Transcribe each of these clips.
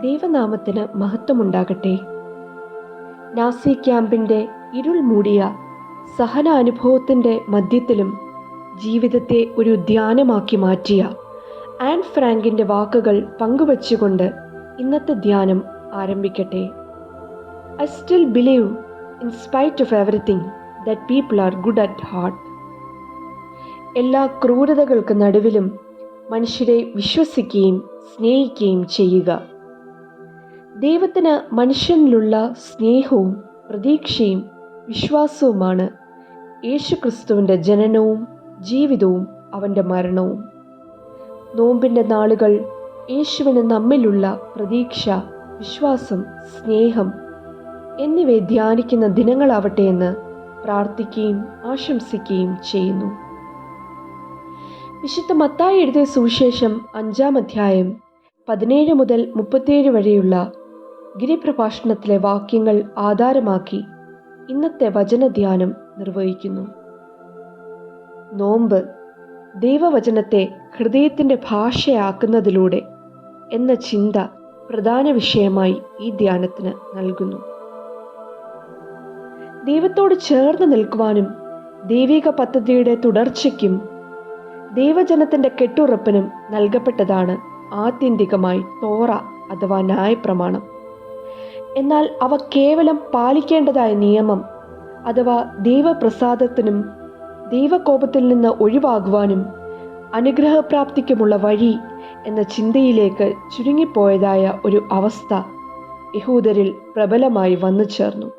ദൈവനാമത്തിന് മഹത്വമുണ്ടാകട്ടെ. നാസി ക്യാമ്പിൻ്റെ ഇരുൾ മൂടിയ സഹനാനുഭവത്തിൻ്റെ മധ്യത്തിലും ജീവിതത്തെ ഒരു ധ്യാനമാക്കി മാറ്റിയ ആൻ ഫ്രാങ്കിൻ്റെ വാക്കുകൾ പങ്കുവച്ചുകൊണ്ട് ഇന്നത്തെ ധ്യാനം ആരംഭിക്കട്ടെ. I still believe, in spite of everything, that people are good at heart. എല്ലാ ക്രൂരതകൾക്ക് നടുവിലും മനുഷ്യരെ വിശ്വസിക്കുകയും സ്നേഹിക്കുകയും ചെയ്യുക. ദൈവത്തിന് മനുഷ്യനിലുള്ള സ്നേഹവും പ്രതീക്ഷയും വിശ്വാസവുമാണ് യേശുക്രിസ്തുവിൻ്റെ ജനനവും ജീവിതവും അവൻ്റെ മരണവും. നോമ്പിൻ്റെ നാളുകൾ യേശുവിന് നമ്മിലുള്ള പ്രതീക്ഷ, വിശ്വാസം, സ്നേഹം എന്നിവയെ ധ്യാനിക്കുന്ന ദിനങ്ങളാവട്ടെ എന്ന് പ്രാർത്ഥിക്കുകയും ആശംസിക്കുകയും ചെയ്യുന്നു. വിശുദ്ധ മത്തായി എഴുതിയ സുവിശേഷം 5-ാം അധ്യായം 17 മുതൽ 37 വരെയുള്ള ഗിരിപ്രഭാഷണത്തിലെ വാക്യങ്ങൾ ആധാരമാക്കി ഇന്നത്തെ വചനധ്യാനം നിർവഹിക്കുന്നു. നോമ്പ് ദൈവവചനത്തെ ഹൃദയത്തിൻ്റെ ഭാഷയാക്കുന്നതിലൂടെ എന്ന ചിന്ത പ്രധാന വിഷയമായി ഈ ധ്യാനത്തിന് നൽകുന്നു. ദൈവത്തോട് ചേർന്ന് നിൽക്കുവാനും ദൈവിക പദ്ധതിയുടെ തുടർച്ചയ്ക്കും ദൈവജനത്തിൻ്റെ കെട്ടുറപ്പിനും നൽകപ്പെട്ടതാണ് ആത്യന്തികമായി തോറ അഥവാ ന്യായപ്രമാണം. എന്നാൽ അവ കേവലം പാലിക്കേണ്ടതായ നിയമം അഥവാ ദൈവപ്രസാദത്തിനും ദൈവകോപത്തിൽ നിന്ന് ഒഴിവാകുവാനും അനുഗ്രഹപ്രാപ്തിക്കുമുള്ള വഴി എന്ന ചിന്തയിലേക്ക് ചുരുങ്ങിപ്പോയതായ ഒരു അവസ്ഥ യഹൂദരിൽ പ്രബലമായി വന്നു ചേർന്നു.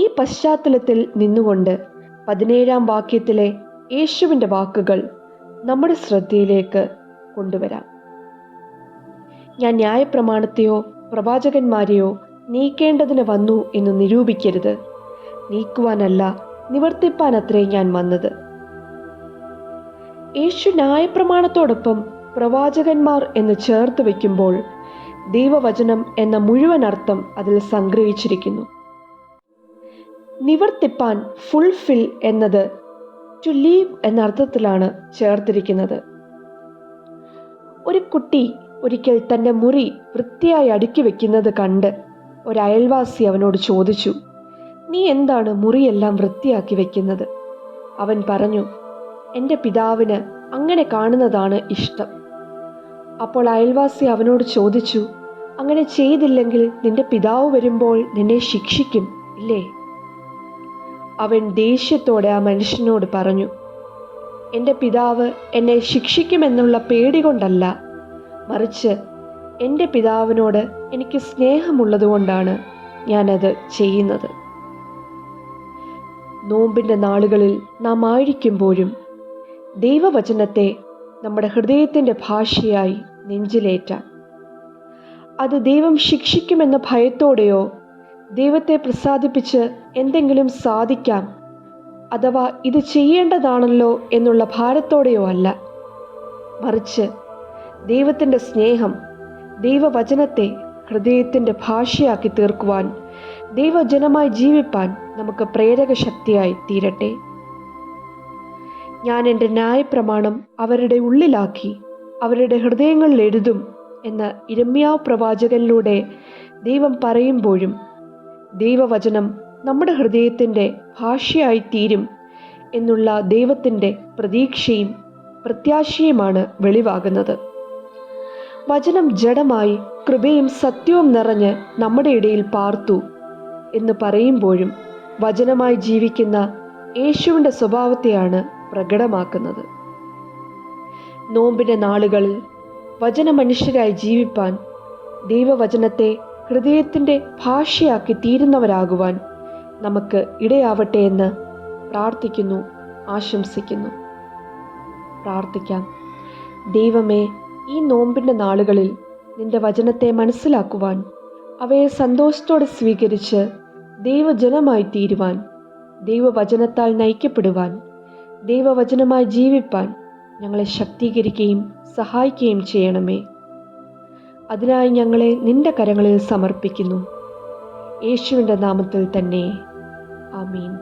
ഈ പശ്ചാത്തലത്തിൽ നിന്നുകൊണ്ട് 17-ാം വാക്യത്തിലെ യേശുവിൻ്റെ വാക്കുകൾ നമ്മുടെ ശ്രദ്ധയിലേക്ക് കൊണ്ടുവരാം. ഞാൻ ന്യായപ്രമാണത്തെയോ പ്രവാചകന്മാരെയോ നീക്കേണ്ടതിന് വന്നു എന്ന് നിരൂപിക്കരുത്, നീക്കുവാനല്ല നിവർത്തിപ്പാനത്രേ ഞാൻ വന്നത്. യേശു ന്യായപ്രമാണത്തോടൊപ്പം പ്രവാചകന്മാർ എന്ന് ചേർത്ത് വയ്ക്കുമ്പോൾ ദൈവവചനം എന്ന മുഴുവൻ അർത്ഥം അതിൽ സംഗ്രഹിച്ചിരിക്കുന്നു. നിവർത്തിപ്പാൻ, ഫുൾഫിൽ എന്നത് ടു ലീവ് എന്ന അർത്ഥത്തിലാണ് ചേർത്തിരിക്കുന്നത്. ഒരു കുട്ടി ഒരിക്കൽ തൻ്റെ മുറി വൃത്തിയായി അടുക്കി വെക്കുന്നത് കണ്ട് ഒരു അയൽവാസി അവനോട് ചോദിച്ചു, നീ എന്താണ് മുറിയെല്ലാം വൃത്തിയാക്കി വെക്കുന്നത്? അവൻ പറഞ്ഞു, എൻ്റെ പിതാവിന് അങ്ങനെ കാണുന്നതാണ് ഇഷ്ടം. അപ്പോൾ അയൽവാസി അവനോട് ചോദിച്ചു, അങ്ങനെ ചെയ്തില്ലെങ്കിൽ നിന്റെ പിതാവ് വരുമ്പോൾ നിന്നെ ശിക്ഷിക്കും ഇല്ലേ? അവൻ ദേഷ്യത്തോടെ ആ മനുഷ്യനോട് പറഞ്ഞു, എൻ്റെ പിതാവ് എന്നെ ശിക്ഷിക്കുമെന്നുള്ള പേടി കൊണ്ടല്ല, മറിച്ച് എൻ്റെ പിതാവിനോട് എനിക്ക് സ്നേഹമുള്ളതുകൊണ്ടാണ് ഞാനത് ചെയ്യുന്നത്. നോമ്പിൻ്റെ നാളുകളിൽ നാം ആയിരിക്കുമ്പോഴും ദൈവവചനത്തെ നമ്മുടെ ഹൃദയത്തിൻ്റെ ഭാഷയായി നെഞ്ചിലേറ്റാം. അത് ദൈവം ശിക്ഷിക്കുമെന്ന ഭയത്തോടെയോ ദൈവത്തെ പ്രസാദിപ്പിച്ച് എന്തെങ്കിലും സാധിക്കാം അഥവാ ഇത് ചെയ്യേണ്ടതാണല്ലോ എന്നുള്ള ഭാരത്തോടെയോ അല്ല, മറിച്ച് ദൈവത്തിൻ്റെ സ്നേഹം ദൈവവചനത്തെ ഹൃദയത്തിൻ്റെ ഭാഷയാക്കി തീർക്കുവാൻ, ദൈവജനമായി ജീവിപ്പാൻ നമുക്ക് പ്രേരക ശക്തിയായി തീരട്ടെ. ഞാൻ എൻ്റെ ന്യായപ്രമാണം അവരുടെ ഉള്ളിലാക്കി അവരുടെ ഹൃദയങ്ങളിൽ എഴുതും എന്ന യിരെമ്യാവ് പ്രവാചകനിലൂടെ ദൈവം പറയുമ്പോഴും ദൈവവചനം നമ്മുടെ ഹൃദയത്തിൻ്റെ ഭാഷയായി തീരും എന്നുള്ള ദൈവത്തിൻ്റെ പ്രതീക്ഷയും പ്രത്യാശയുമാണ് വെളിവാകുന്നത്. വചനം ജഡമായി കൃപയും സത്യവും നിറഞ്ഞ് നമ്മുടെ ഇടയിൽ പാർത്തു എന്ന് പറയുമ്പോഴും വചനമായി ജീവിക്കുന്ന യേശുവിൻ്റെ സ്വഭാവത്തെയാണ് പ്രകടമാക്കുന്നത്. നോമ്പിൻ്റെ നാളുകളിൽ വചനമനുഷ്യരായി ജീവിപ്പാൻ, ദൈവവചനത്തെ ഹൃദയത്തിൻ്റെ ഭാഷയാക്കി തീരുന്നവരാകുവാൻ നമുക്ക് ഇടയാവട്ടെ എന്ന് പ്രാർത്ഥിക്കുന്നു, ആശംസിക്കുന്നു. പ്രാർത്ഥിക്കാം. ദൈവമേ, ഈ നോമ്പിൻ്റെ നാളുകളിൽ നിന്റെ വചനത്തെ മനസ്സിലാക്കുവാൻ, അവയെ സന്തോഷത്തോടെ സ്വീകരിച്ച് ദൈവജനമായി തീരുവാൻ, ദൈവവചനത്താൽ നയിക്കപ്പെടുവാൻ, ദൈവവചനമായി ജീവിപ്പാൻ ഞങ്ങളെ ശക്തീകരിക്കുകയും സഹായിക്കുകയും ചെയ്യണമേ. അതിനായി ഞങ്ങളെ നിന്റെ കരങ്ങളിൽ സമർപ്പിക്കുന്നു. യേശുവിൻ്റെ നാമത്തിൽ തന്നെ. ആമീൻ.